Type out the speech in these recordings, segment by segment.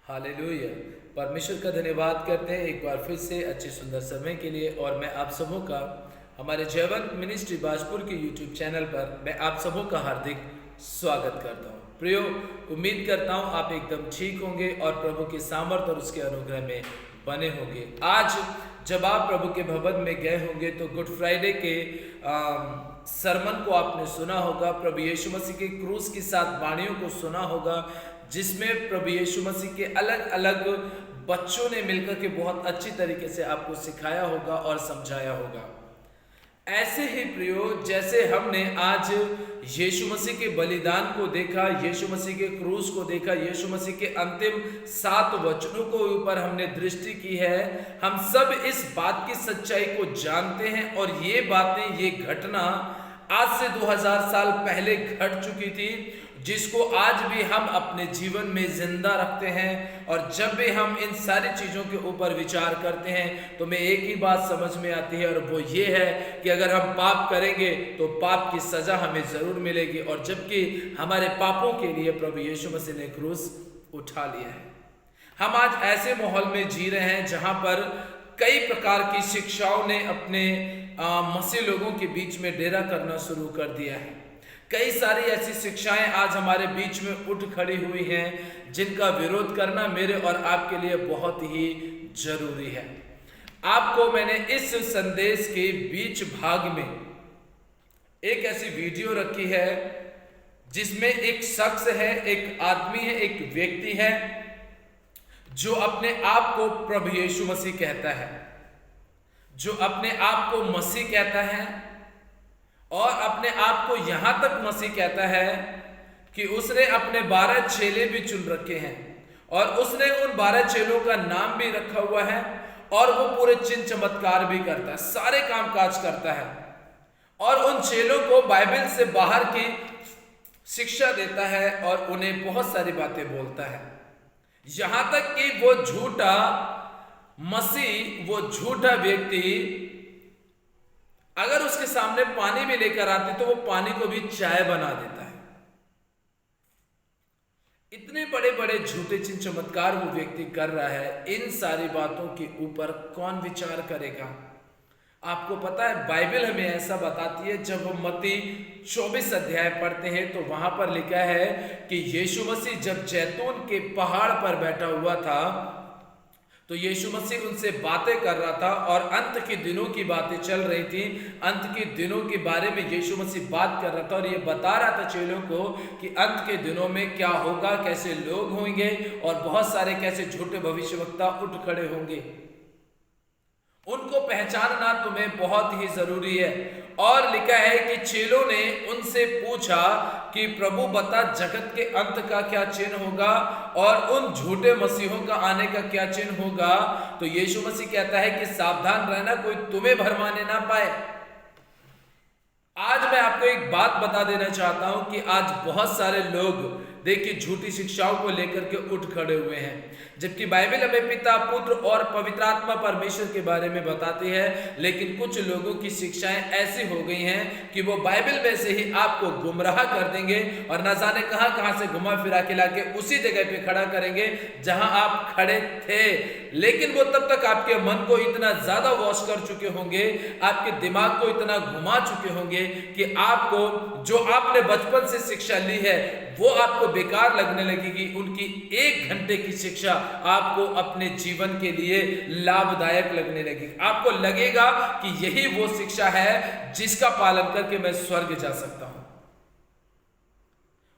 Hallelujah. परमेश्वर का धन्यवाद करते हैं एक बार फिर से अच्छे सुंदर समय के लिए। और मैं आप सबों का हमारे जयवंत मिनिस्ट्री बाजपुर के यूट्यूब चैनल पर मैं आप सबों का हार्दिक स्वागत करता हूँ। प्रियो, उम्मीद करता हूँ आप एकदम ठीक होंगे और प्रभु के सामर्थ और उसके अनुग्रह में बने होंगे। आज जब आप प्रभु के भवन में गए होंगे तो गुड फ्राइडे के सरमन को आपने सुना होगा। प्रभु यीशु मसीह के क्रूस की 7 वाणियों को सुना होगा, जिसमें प्रभु यीशु मसीह के अलग अलग बच्चों ने मिलकर के बहुत अच्छी तरीके से आपको सिखाया होगा और समझाया होगा। ऐसे ही प्रियो, जैसे हमने आज यीशु मसीह के बलिदान को देखा, यीशु मसीह के क्रूस को देखा, यीशु मसीह के अंतिम 7 वचनों को ऊपर हमने दृष्टि की है। हम सब इस बात की सच्चाई को जानते हैं और ये बातें, ये घटना आज से 2000 साल पहले घट चुकी थी, जिसको आज भी हम अपने जीवन में जिंदा रखते हैं। और जब भी हम इन सारी चीज़ों के ऊपर विचार करते हैं तो हमें एक ही बात समझ में आती है, और वो ये है कि अगर हम पाप करेंगे तो पाप की सज़ा हमें ज़रूर मिलेगी। और जबकि हमारे पापों के लिए प्रभु यीशु मसीह ने क्रूस उठा लिया है। हम आज ऐसे माहौल में जी रहे हैं जहाँ पर कई प्रकार की शिक्षाओं ने अपने मसीह लोगों के बीच में डेरा करना शुरू कर दिया है। कई सारी ऐसी शिक्षाएं आज हमारे बीच में उठ खड़ी हुई हैं, जिनका विरोध करना मेरे और आपके लिए बहुत ही जरूरी है। आपको मैंने इस संदेश के बीच भाग में एक ऐसी वीडियो रखी है जिसमें एक शख्स है, एक आदमी है, एक व्यक्ति है जो अपने आप को प्रभु यीशु मसीह कहता है, जो अपने आप को मसीह कहता है और अपने आप को यहां तक मसीह कहता है कि उसने अपने 12 चेले भी चुन रखे हैं और उसने उन 12 चेलों का नाम भी रखा हुआ है और वो पूरे चिन्ह चमत्कार भी करता है, सारे काम काज करता है और उन चेलों को बाइबल से बाहर की शिक्षा देता है और उन्हें बहुत सारी बातें बोलता है। यहां तक कि वो झूठा मसीह, वो झूठा व्यक्ति अगर उसके सामने पानी भी लेकर आते तो वो पानी को भी चाय बना देता है। इतने बड़े बड़े झूठे चिन्ह चमत्कार वो व्यक्ति कर रहा है। इन सारी बातों के ऊपर कौन विचार करेगा? आपको पता है बाइबल हमें ऐसा बताती है, जब हम मत्ती 24 अध्याय पढ़ते हैं तो वहां पर लिखा है कि यीशु मसीह जब जैतून के पहाड़ पर बैठा हुआ था तो यीशु मसीह उनसे बातें कर रहा था और अंत के दिनों की बातें चल रही थी। अंत के दिनों के बारे में यीशु मसीह बात कर रहा था और ये बता रहा था चेलों को कि अंत के दिनों में क्या होगा, कैसे लोग होंगे और बहुत सारे कैसे झूठे भविष्यवक्ता उठ खड़े होंगे। उनको पहचानना तुम्हें बहुत ही जरूरी है। और लिखा है कि चेलों ने उनसे पूछा कि प्रभु बता, जगत के अंत का क्या चिन्ह होगा और उन झूठे मसीहों का आने का क्या चिन्ह होगा? तो यीशु मसीह कहता है कि सावधान रहना, कोई तुम्हें भरमाने ना पाए। आज मैं आपको एक बात बता देना चाहता हूं कि आज बहुत सारे लोग देखिए झूठी शिक्षाओं को लेकर के उठ खड़े हुए हैं, जबकि बाइबल हमें पिता, पुत्र और पवित्र आत्मा परमेश्वर के बारे में बताती है। लेकिन कुछ लोगों की शिक्षाएं ऐसी हो गई हैं कि वो बाइबल में से ही आपको गुमराह कर देंगे और न जाने कहां कहां से घुमा फिरा के लाके उसी जगह पे खड़ा करेंगे जहां आप खड़े थे। लेकिन वो तब तक आपके मन को इतना ज्यादा वॉश कर चुके होंगे, आपके दिमाग को इतना घुमा चुके होंगे कि आपको जो आपने बचपन से शिक्षा ली है वो आपको बेकार लगने लगेगी। उनकी 1 घंटे की शिक्षा आपको अपने जीवन के लिए लाभदायक लगने लगेगी। आपको लगेगा कि यही वो शिक्षा है जिसका पालन करके मैं स्वर्ग जा सकता हूं।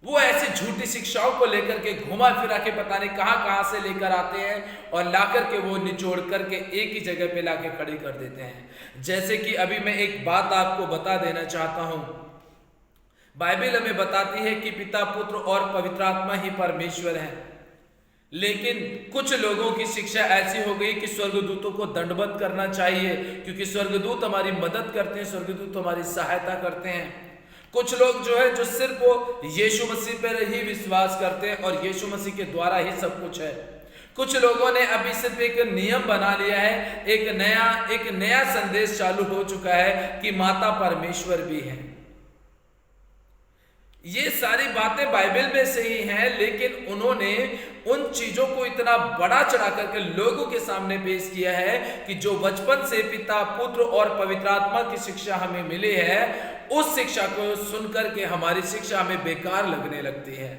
वो ऐसी झूठी शिक्षाओं को लेकर के घुमा फिरा के पता नहीं कहां कहां से लेकर आते हैं और लाकर के वो निचोड़ करके एक ही जगह पे लाके खड़ी कर देते हैं। जैसे कि अभी मैं एक बात आपको बता देना चाहता हूं, बाइबल हमें बताती है कि पिता, पुत्र और पवित्र आत्मा ही परमेश्वर है। लेकिन कुछ लोगों की शिक्षा ऐसी हो गई कि स्वर्गदूतों को दंडवत करना चाहिए क्योंकि स्वर्गदूत हमारी मदद करते हैं, स्वर्गदूत हमारी सहायता करते हैं। कुछ लोग जो है जो सिर्फ वो यीशु मसीह पर ही विश्वास करते हैं और यीशु मसीह के द्वारा ही सब कुछ है। कुछ लोगों ने अभी सिर्फ एक नियम बना लिया है, एक नया संदेश चालू हो चुका है कि माता परमेश्वर भी है। ये सारी बातें बाइबल में सही हैं, लेकिन उन्होंने उन चीजों को इतना बड़ा चढ़ा करके लोगों के सामने पेश किया है कि जो बचपन से पिता, पुत्र और पवित्र आत्मा की शिक्षा हमें मिली है, उस शिक्षा को सुनकर के हमारी शिक्षा हमें बेकार लगने लगती है।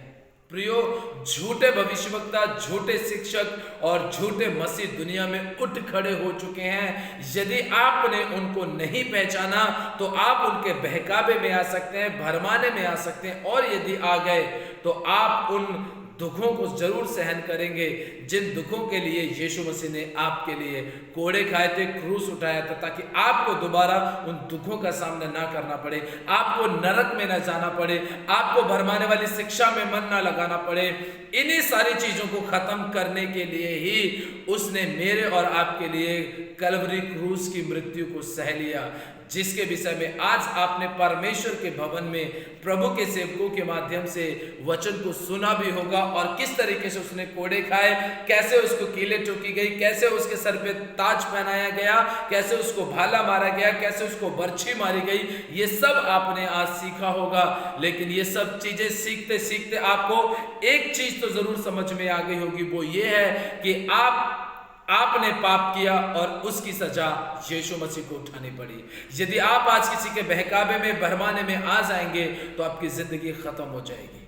प्रियो, झूठे भविष्यवक्ता, झूठे शिक्षक और झूठे मसीह दुनिया में उठ खड़े हो चुके हैं। यदि आपने उनको नहीं पहचाना तो आप उनके बहकावे में आ सकते हैं, भरमाने में आ सकते हैं, और यदि आ गए तो आप उन दुखों को जरूर सहन करेंगे जिन दुखों के लिए यीशु मसीह ने आपके लिए कोड़े खाए थे, क्रूस उठाया था, ताकि आपको दोबारा उन दुखों का सामना ना करना पड़े, आपको नरक में ना जाना पड़े, आपको भरमाने वाली शिक्षा में मन ना लगाना पड़े। इन्हीं सारी चीजों को खत्म करने के लिए ही उसने मेरे और आपके लिए कलवरी क्रूस की मृत्यु को सह लिया, जिसके विषय में आज आपने परमेश्वर के भवन में प्रभु के सेवकों के माध्यम से वचन को सुना भी होगा, और किस तरीके से उसने कोड़े खाए, कैसे उसको कीले ठोकी गई, कैसे उसके सर पे ताज पहनाया गया, कैसे उसको भाला मारा गया, कैसे उसको बर्छी मारी गई, ये सब आपने आज सीखा होगा। लेकिन ये सब चीजें सीखते सीखते आपको एक चीज तो जरूर समझ में आ गई होगी, वो ये है कि आपने पाप किया और उसकी सजा यीशु मसीह को उठानी पड़ी। यदि आप आज किसी के बहकावे में, भरमाने में आ जाएंगे तो आपकी जिंदगी खत्म हो जाएगी।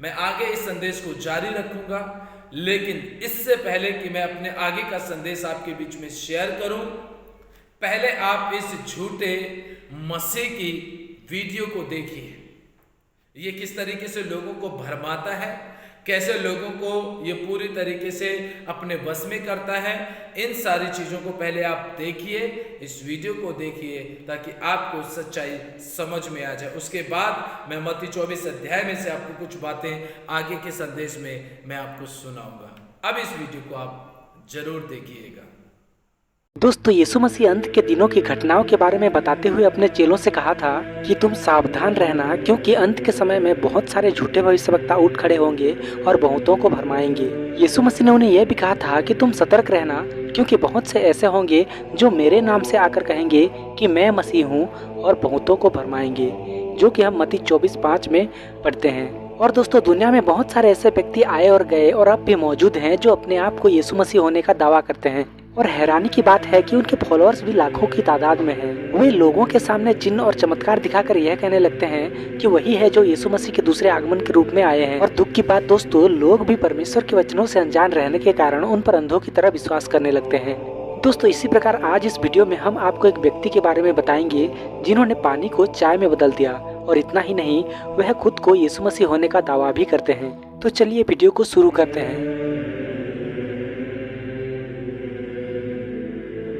मैं आगे इस संदेश को जारी रखूंगा, लेकिन इससे पहले कि मैं अपने आगे का संदेश आपके बीच में शेयर करूं, पहले आप इस झूठे मसीह की वीडियो को देखिए। ये किस तरीके से लोगों को भरमाता है, कैसे लोगों को ये पूरी तरीके से अपने बस में करता है। इन सारी चीज़ों को पहले आप देखिए, इस वीडियो को देखिए, ताकि आपको सच्चाई समझ में आ जाए। उसके बाद मैं मत्ती 24 अध्याय में से आपको कुछ बातें आगे के संदेश में मैं आपको सुनाऊंगा। अब इस वीडियो को आप जरूर देखिएगा। दोस्तों, यीशु मसीह अंत के दिनों की घटनाओं के बारे में बताते हुए अपने चेलों से कहा था कि तुम सावधान रहना, क्योंकि अंत के समय में बहुत सारे झूठे भविष्यवक्ता उठ खड़े होंगे और बहुतों को भरमाएंगे। यीशु मसीह ने उन्हें यह भी कहा था कि तुम सतर्क रहना, क्योंकि बहुत से ऐसे होंगे जो मेरे नाम से आकर कहेंगे कि मैं मसीह हूँ, और बहुतों को भरमाएंगे, जो कि हम मत्ती 24:5 में पढ़ते हैं। और दोस्तों, दुनिया में बहुत सारे ऐसे व्यक्ति आए और गए और अब भी मौजूद हैं जो अपने आप को यीशु मसीह होने का दावा करते हैं, और हैरानी की बात है कि उनके फॉलोअर्स भी लाखों की तादाद में हैं। वे लोगों के सामने चिन्ह और चमत्कार दिखाकर यह कहने लगते हैं कि वही है जो यीशु मसीह के दूसरे आगमन के रूप में आए हैं। और दुख की बात दोस्तों, लोग भी परमेश्वर के वचनों से अनजान रहने के कारण उन पर अंधों की तरह विश्वास करने लगते हैं। दोस्तों, इसी प्रकार आज इस वीडियो में हम आपको एक व्यक्ति के बारे में बताएंगे जिन्होंने पानी को चाय में बदल दिया, और इतना ही नहीं, वह खुद को यीशु मसीह होने का दावा भी करते हैं। तो चलिए वीडियो को शुरू करते हैं।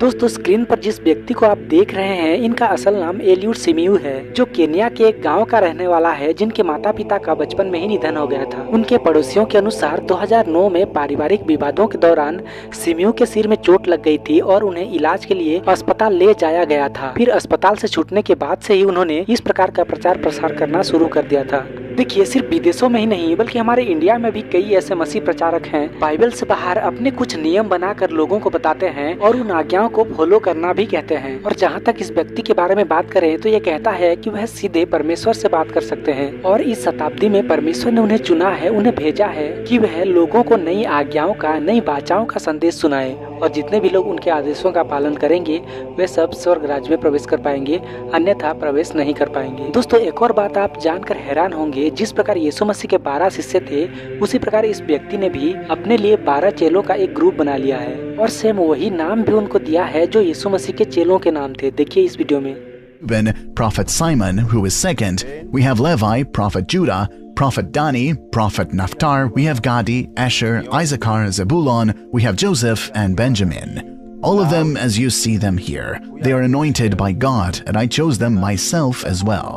दोस्तों, स्क्रीन पर जिस व्यक्ति को आप देख रहे हैं, इनका असल नाम एलियूड सिमियू है, जो केन्या के एक गांव का रहने वाला है, जिनके माता पिता का बचपन में ही निधन हो गया था। उनके पड़ोसियों के अनुसार 2009 में पारिवारिक विवादों के दौरान सिमियू के सिर में चोट लग गई थी और उन्हें इलाज के लिए अस्पताल ले जाया गया था। फिर अस्पताल से छूटने के बाद से ही उन्होंने इस प्रकार का प्रचार प्रसार करना शुरू कर दिया था। देखिए, सिर्फ विदेशों में ही नहीं बल्कि हमारे इंडिया में भी कई ऐसे मसीह प्रचारक हैं, बाइबल से बाहर अपने कुछ नियम बनाकर लोगों को बताते हैं और उन आज्ञाओं को फॉलो करना भी कहते हैं। और जहाँ तक इस व्यक्ति के बारे में बात करें तो ये कहता है कि वह सीधे परमेश्वर से बात कर सकते हैं, और इस शताब्दी में परमेश्वर ने उन्हें चुना है, उन्हें भेजा है कि वह लोगों को नई आज्ञाओं का, नई वाचाओं का संदेश सुनाए, और जितने भी लोग उनके आदेशों का पालन करेंगे वे सब स्वर्ग राज्य में प्रवेश कर पाएंगे, अन्यथा प्रवेश नहीं कर पाएंगे। दोस्तों, एक और बात आप जानकर हैरान होंगे, जिस प्रकार यीशु मसीह के 12 शिष्य थे, उसी प्रकार इस व्यक्ति ने भी अपने लिए 12 चेलों का एक ग्रुप बना लिया है, और सेम वही नाम भी उनको दिया है जो यीशु मसीह के चेलों के नाम थे। देखिए इस वीडियो में। When Prophet Simon, who is second, we have Levi, Prophet Judah, Prophet Dani, Prophet Naphtali, we have Gadi, Asher, Issachar, Zebulun, we have Joseph and Benjamin. All of them as you see them here. They are anointed by God, and I chose them myself as well.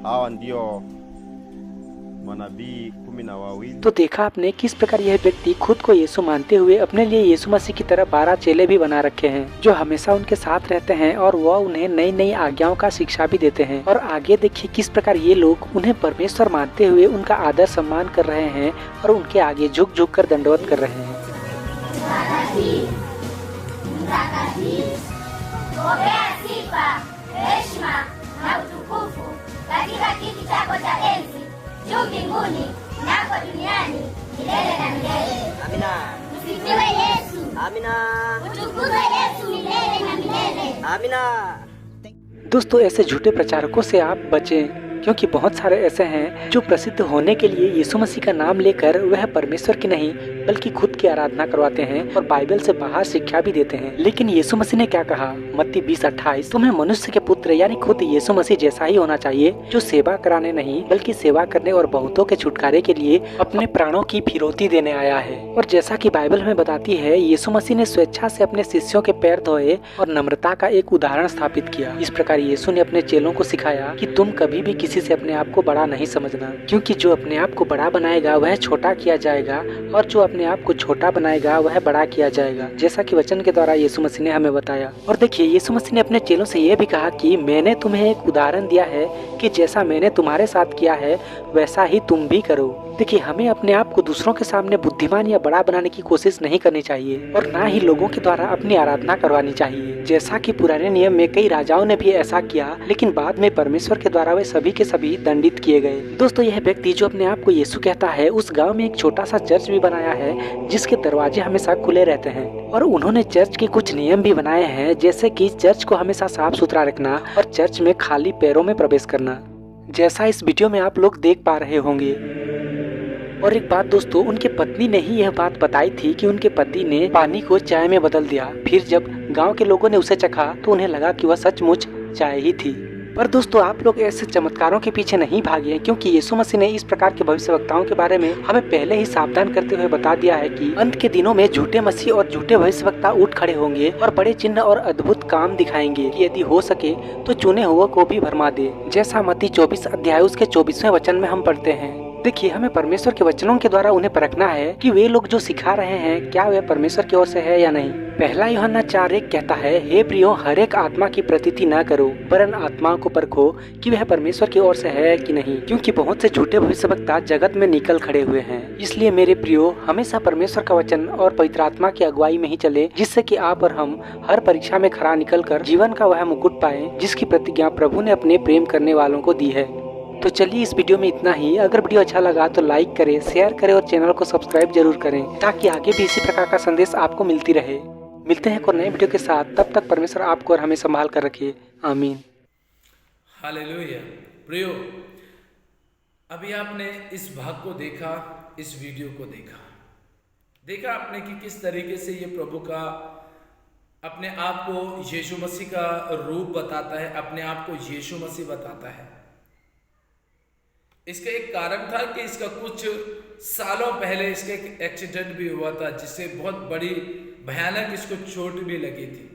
Hawa ndio manabii 12. तो देखा आपने किस प्रकार यह व्यक्ति खुद को यीशु मानते हुए अपने लिए यीशु मसीह की तरह 12 चेले भी बना रखे हैं, जो हमेशा उनके साथ रहते हैं, और वह उन्हें नई नई आज्ञाओं का शिक्षा भी देते हैं। और आगे देखिए किस प्रकार ये लोग उन्हें परमेश्वर मानते हुए उनका आदर सम्मान कर रहे हैं और उनके आगे झुक झुक कर दंडवत कर रहे हैं। heshima na utukufu katika kiti chako cha enzi juu mbinguni, nako duniani milele na milele. Amina. Usifiwe Yesu. Amina. Utukuzwe Yesu milele na milele. Amina। दोस्तों ऐसे झूठे प्रचारकों से आप बचें, क्योंकि बहुत सारे ऐसे हैं जो प्रसिद्ध होने के लिए यीशु मसीह का नाम लेकर वह परमेश्वर की नहीं बल्कि खुद की आराधना करवाते हैं और बाइबल से बाहर शिक्षा भी देते हैं। लेकिन यीशु मसीह ने क्या कहा? मत्ती 20:28, तुम्हें मनुष्य के पुत्र यानी खुद यीशु मसीह जैसा ही होना चाहिए, जो सेवा कराने नहीं बल्कि सेवा करने और बहुतों के छुटकारे के लिए अपने प्राणों की फिरौती देने आया है। और जैसा कि बाइबल में बताती है, यीशु मसीह ने स्वेच्छा से अपने शिष्यों के पैर धोए और नम्रता का एक उदाहरण स्थापित किया। इस प्रकार यीशु ने अपने चेलों को सिखाया कि तुम कभी भी किसी से अपने आप को बड़ा नहीं समझना, क्योंकि जो अपने आप को बड़ा बनाएगा वह छोटा किया जाएगा और जो अपने आप को छोटा बनाएगा वह बड़ा किया जाएगा, जैसा कि वचन के द्वारा यीशु मसीह ने हमें बताया। और देखिए, यीशु मसीह ने अपने चेलों से यह भी कहा कि मैंने तुम्हें एक उदाहरण दिया है कि जैसा मैंने तुम्हारे साथ किया है वैसा ही तुम भी करो। देखिए, हमें अपने आप को दूसरों के सामने बुद्धिमान या बड़ा बनाने की कोशिश नहीं करनी चाहिए और ना ही लोगों के द्वारा अपनी आराधना करवानी चाहिए, जैसा कि पुराने नियम में कई राजाओं ने भी ऐसा किया, लेकिन बाद में परमेश्वर के द्वारा वे सभी के सभी दंडित किए गए। दोस्तों, यह व्यक्ति जो अपने आप को यीशु कहता है, उस गांव में एक छोटा सा चर्च भी बनाया है जिसके दरवाजे हमेशा खुले रहते हैं। और उन्होंने चर्च के कुछ नियम भी बनाए हैं, जैसे कि चर्च को हमेशा साफ सुथरा रखना और चर्च में खाली पैरों में प्रवेश करना, जैसा इस वीडियो में आप लोग देख पा रहे होंगे। और एक बात दोस्तों, उनके पत्नी ने ही यह बात बताई थी कि उनके पति ने पानी को चाय में बदल दिया। फिर जब गांव के लोगों ने उसे चखा तो उन्हें लगा कि वह सचमुच चाय ही थी। पर दोस्तों, आप लोग ऐसे चमत्कारों के पीछे नहीं भागे, क्योंकि यीशु मसीह ने इस प्रकार के भविष्यवक्ताओं के बारे में हमें पहले ही सावधान करते हुए बता दिया है कि अंत के दिनों में झूठे मसीह और झूठे भविष्यवक्ता उठ खड़े होंगे और बड़े चिन्ह और अद्भुत काम दिखाएंगे कि यदि हो सके तो चुने हुए को भी भरमा दे, जैसा मत्ती 24 अध्याय उसके 24वें वचन में हम पढ़ते हैं। देखिए, हमें परमेश्वर के वचनों के द्वारा उन्हें परखना है कि वे लोग जो सिखा रहे हैं क्या वे परमेश्वर की ओर से है या नहीं। पहला यूहन्ना 4:1 कहता है, हे प्रियो, हर एक आत्मा की प्रतीति न करो, वरन आत्माओं को परखो कि वह परमेश्वर की ओर से है कि नहीं, क्योंकि बहुत से झूठे भविष्यवक्ता जगत में निकल खड़े हुए हैं। इसलिए मेरे प्रियो, हमेशा परमेश्वर का वचन और पवित्र आत्मा की अगुवाई में ही चले, जिससे कि आप और हम हर परीक्षा में खरा निकल कर जीवन का वह मुकुट पाए जिसकी प्रतिज्ञा प्रभु ने अपने प्रेम करने वालों को दी है। तो चलिए, इस वीडियो में इतना ही। अगर वीडियो अच्छा लगा तो लाइक करें, शेयर करें और चैनल को सब्सक्राइब जरूर करें, ताकि आगे भी इसी प्रकार का संदेश आपको मिलती रहे। मिलते हैं एक और नए वीडियो के साथ। तब तक परमेश्वर आपको और हमें संभाल कर रखे। आमीन। हालेलुया। प्रियो, अभी आपने इस भाग को देखा, इस वीडियो को देखा आपने कि किस तरीके से ये प्रभु का अपने आप को यीशु मसीह का रूप बताता है, अपने आप को यीशु मसीह बताता है। इसका एक कारण था कि इसका कुछ सालों पहले इसका एक एक्सीडेंट भी हुआ था, जिससे बहुत बड़ी भयानक इसको चोट भी लगी थी,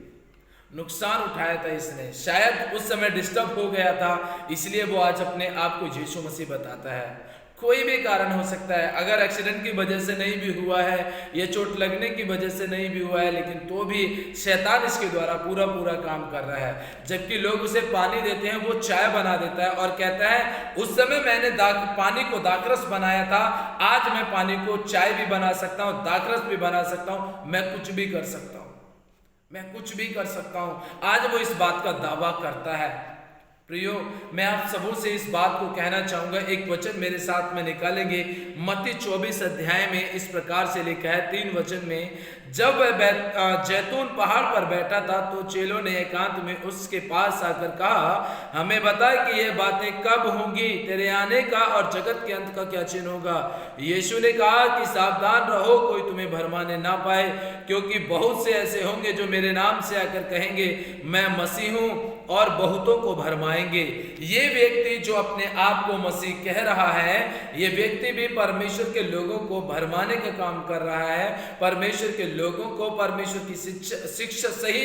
नुकसान उठाया था इसने। शायद उस समय डिस्टर्ब हो गया था, इसलिए वो आज अपने आप को यीशु मसीह बताता है। कोई भी कारण हो सकता है, अगर एक्सीडेंट की वजह से नहीं भी हुआ है, ये चोट लगने की वजह से नहीं भी हुआ है, लेकिन तो भी शैतान इसके द्वारा पूरा काम कर रहा है। जबकि लोग उसे पानी देते हैं, वो चाय बना देता है और कहता है उस समय मैंने पानी को दाखरस बनाया था, आज मैं पानी को चाय भी बना सकता हूँ, दाखरस भी बना सकता हूँ, मैं कुछ भी कर सकता हूँ, मैं कुछ भी कर सकता हूँ। आज वो इस बात का दावा करता है। प्रियो, मैं आप सबों से इस बात को कहना चाहूंगा, एक वचन मेरे साथ में निकालेंगे। मत्ती 24 अध्याय में इस प्रकार से लिखा है 3 वचन में, जब वह जैतून पहाड़ पर बैठा था तो चेलों ने एकांत में उसके पास आकर कहा, हमें बता कि ये बातें कब होंगी, तेरे आने का और जगत के अंत का क्या चिन्ह होगा। यीशु ने कहा कि सावधान रहो, कोई तुम्हें भरमाने ना पाए, क्योंकि बहुत से ऐसे होंगे जो मेरे नाम से आकर कहेंगे मैं मसीह हूं और बहुतों को भरमाएंगे। ये व्यक्ति जो अपने आप को मसीह कह रहा है, ये व्यक्ति भी परमेश्वर के लोगों को भरमाने का काम कर रहा है। परमेश्वर के लोगों को परमेश्वर की सही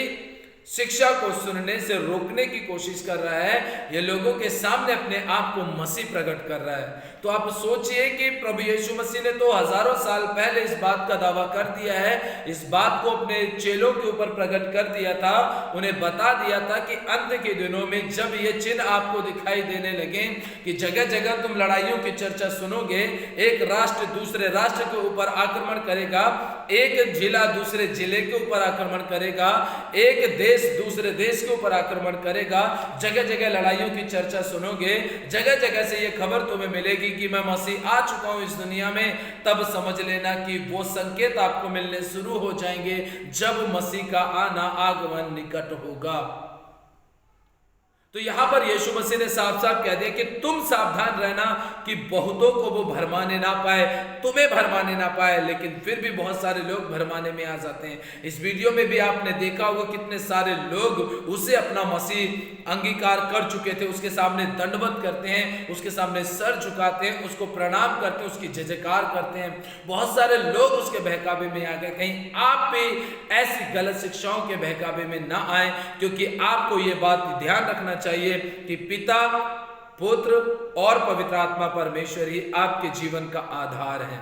शिक्षा को सुनने से रोकने की कोशिश कर रहा है। ये लोगों के सामने अपने आप को मसीह प्रकट कर रहा है। तो आप सोचिए कि प्रभु यीशु मसीह ने तो हजारों साल पहले इस बात का दावा कर दिया है, इस बात को अपने चेलों के ऊपर प्रकट कर दिया था, उन्हें बता दिया था कि अंत के दिनों में जब ये चिन्ह आपको दिखाई देने लगे कि जगह जगह तुम लड़ाइयों की चर्चा सुनोगे, एक राष्ट्र दूसरे राष्ट्र के ऊपर आक्रमण करेगा, एक जिला दूसरे जिले के ऊपर आक्रमण करेगा, एक देश दूसरे देश के ऊपर आक्रमण करेगा, जगह जगह लड़ाइयों की चर्चा सुनोगे, जगह जगह से ये खबर तुम्हें मिलेगी कि मैं मसीह आ चुका हूं इस दुनिया में, तब समझ लेना कि वो संकेत आपको मिलने शुरू हो जाएंगे जब मसीह का आगमन निकट होगा। तो यहां पर यीशु मसीह ने साफ साफ कह दिया कि तुम सावधान रहना कि बहुतों को वो भरमाने ना पाए, तुम्हें भरमाने ना पाए। लेकिन फिर भी बहुत सारे लोग भरमाने में आ जाते हैं। इस वीडियो में भी आपने देखा होगा कितने सारे लोग उसे अपना मसीह अंगीकार कर चुके थे, उसके सामने दंडवत करते हैं, उसके सामने सर झुकाते हैं, उसको प्रणाम करते हैं, उसकी जय जयकार करते हैं। बहुत सारे लोग उसके बहकावे में आ गए। कहीं आप भी ऐसी गलत शिक्षाओं के बहकावे में ना आए, क्योंकि आपको ये बात ध्यान रखना चाहिए कि पिता, पुत्र और पवित्र आत्मा परमेश्वर ही आपके जीवन का आधार है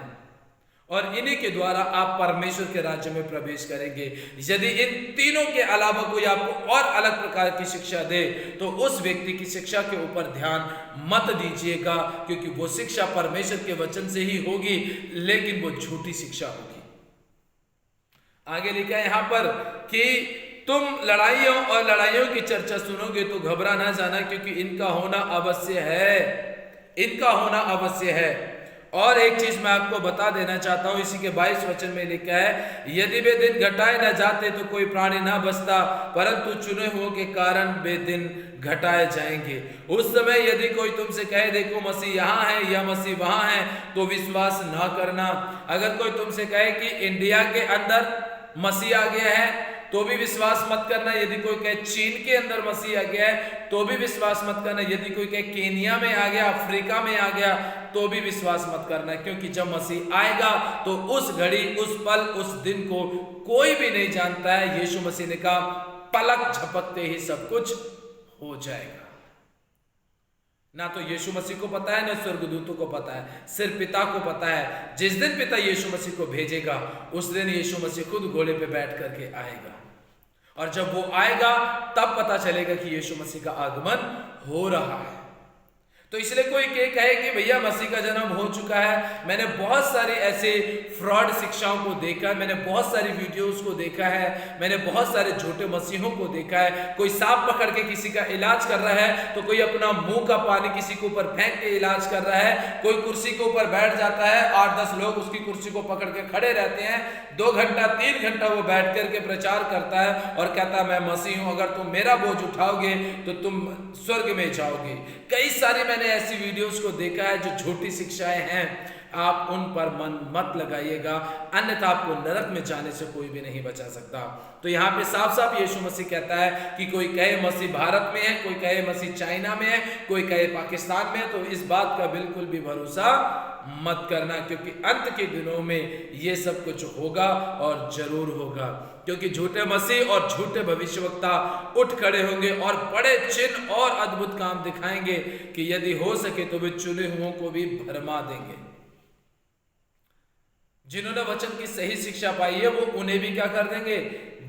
और इन्हीं के द्वारा आप परमेश्वर के राज्य में प्रवेश करेंगे। यदि इन तीनों के अलावा कोई आपको और अलग प्रकार की शिक्षा दे तो उस व्यक्ति की शिक्षा के ऊपर ध्यान मत दीजिएगा, क्योंकि वो शिक्षा परमेश्वर के वचन से ही होगी, लेकिन वो झूठी शिक्षा होगी। आगे लिखा है यहां पर कि तुम लड़ाइयों और लड़ाइयों की चर्चा सुनोगे तो घबरा ना जाना, क्योंकि इनका होना अवश्य है, इनका होना अवश्य है। और एक चीज मैं आपको बता देना चाहता हूं, इसी के 22 वचन में लिखा है, यदि वे दिन घटाए न जाते तो कोई प्राणी ना बचता, परंतु चुने हुओं के कारण वे दिन घटाए जाएंगे। उस समय यदि कोई तुमसे कहे देखो मसीह यहाँ है या मसीह वहां है, तो विश्वास ना करना। अगर कोई तुमसे कहे कि इंडिया के अंदर मसीह आ गया है तो भी विश्वास मत करना। यदि कोई कहे चीन के अंदर मसीह आ गया है तो भी विश्वास मत करना। यदि कोई कहे केनिया में आ गया, अफ्रीका में आ गया, तो भी विश्वास मत करना, क्योंकि जब मसीह आएगा तो उस घड़ी, उस पल, उस दिन को कोई भी नहीं जानता है। यीशु मसीह ने कहा पलक झपकते ही सब कुछ हो जाएगा। ना तो यीशु मसीह को पता है, ना स्वर्गदूतों को पता है, सिर्फ पिता को पता है। जिस दिन पिता यीशु मसीह को भेजेगा उस दिन यीशु मसीह खुद घोड़े पे बैठ करके आएगा, और जब वो आएगा तब पता चलेगा कि यीशु मसीह का आगमन हो रहा है। तो इसलिए कोई कहे कि भैया मसीह का जन्म हो चुका है। मैंने बहुत सारी ऐसे फ्रॉड शिक्षाओं को देखा है, मैंने बहुत सारी वीडियोस को देखा है, मैंने बहुत सारे झूठे मसीहों को देखा है। कोई सांप पकड़ के किसी का इलाज कर रहा है, तो कोई अपना मुंह का पानी किसी के ऊपर फेंक के इलाज कर रहा है। कोई कुर्सी के ऊपर बैठ जाता है, 8-10 लोग उसकी कुर्सी को पकड़ के खड़े रहते हैं, 2 घंटा 3 घंटा वो बैठ करके प्रचार करता है और कहता है मैं मसीह हूं, अगर तुम मेरा बोझ उठाओगे तो तुम स्वर्ग में जाओगे। कई सारी मैंने ऐसी वीडियोस को देखा है जो झूठी शिक्षाएं हैं। आप उन पर मन मत लगाइएगा, अन्यथा आपको नरक में जाने से कोई भी नहीं बचा सकता। तो यहाँ पे साफ साफ यीशु मसीह कहता है कि कोई कहे मसीह भारत में है, कोई कहे मसीह चाइना में है, कोई कहे पाकिस्तान में है, तो इस बात का बिल्कुल भी भरोसा मत करना, क्योंकि अंत के दिनों में ये सब कुछ होगा और जरूर होगा। क्योंकि झूठे मसीह और झूठे भविष्यवक्ता उठ खड़े होंगे और बड़े चिन्ह और अद्भुत काम दिखाएंगे कि यदि हो सके तो वे चुने हुओं को भी भरमा देंगे। जिन्होंने वचन की सही शिक्षा पाई है वो उन्हें भी क्या कर देंगे,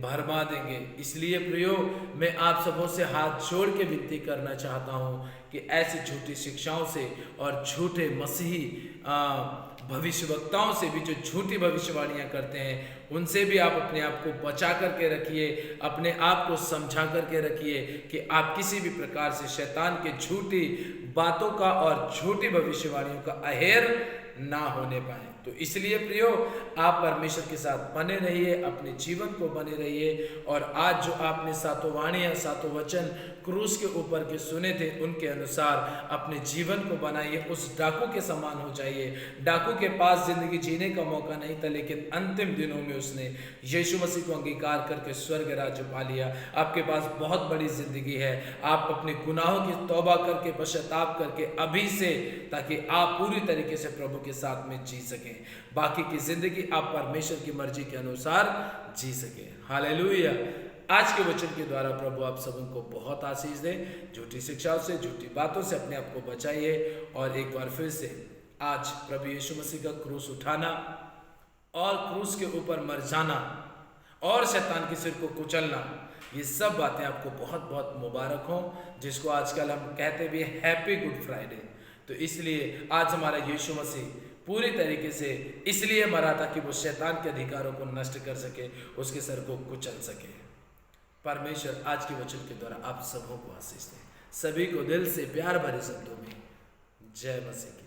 भरमा देंगे। इसलिए प्रियो, मैं आप सबों से हाथ जोड़ के विनती करना चाहता हूं कि ऐसी झूठी शिक्षाओं से और झूठे मसीही भविष्यवक्ताओं से भी जो झूठी भविष्यवाणियां करते हैं उनसे भी आप अपने आप को बचा करके रखिए, अपने आप को समझा करके रखिए कि आप किसी भी प्रकार से शैतान के झूठी बातों का और झूठी भविष्यवाणियों का अहेर ना होने पाए। तो इसलिए प्रियो, आप परमेश्वर के साथ बने रहिए, अपने जीवन को बने रहिए, और आज जो आपने सातों वाणियां, सातों वचन क्रूस के ऊपर के सुने थे उनके अनुसार अपने जीवन को बनाइए। उस डाकू के समान हो जाइए। डाकू के पास जिंदगी जीने का मौका नहीं था, लेकिन अंतिम दिनों में उसने यीशु मसीह को अंगीकार करके स्वर्ग राज्य पा लिया। आपके पास बहुत बड़ी जिंदगी है। आप अपने गुनाहों की तौबा करके, पश्चाताप करके अभी से, ताकि आप पूरी तरीके से प्रभु के साथ में जी सकें, बाकी की जिंदगी आप परमेश्वर की मर्जी के अनुसार जी सके। हालेलुया। आज के वचन के द्वारा प्रभु आप सबको बहुत आशीष दे। झूठी शिक्षाओं से, झूठी बातों से अपने आप को बचाइए, और एक बार फिर से आज प्रभु यीशु मसीह का क्रूस उठाना और क्रूस के ऊपर मर जाना और शैतान के सिर को कुचलना, ये सब बातें आपको बहुत बहुत मुबारक हों, जिसको आजकल हम कहते भी हैप्पी गुड फ्राइडे। तो इसलिए आज हमारा यीशु मसीह पूरी तरीके से इसलिए मरा था कि वो शैतान के अधिकारों को नष्ट कर सके, उसके सर को कुचल सके। परमेश्वर आज के वचन के द्वारा आप सबों को आशीष दे। सभी को दिल से प्यार भरे शब्दों में जय मसीह।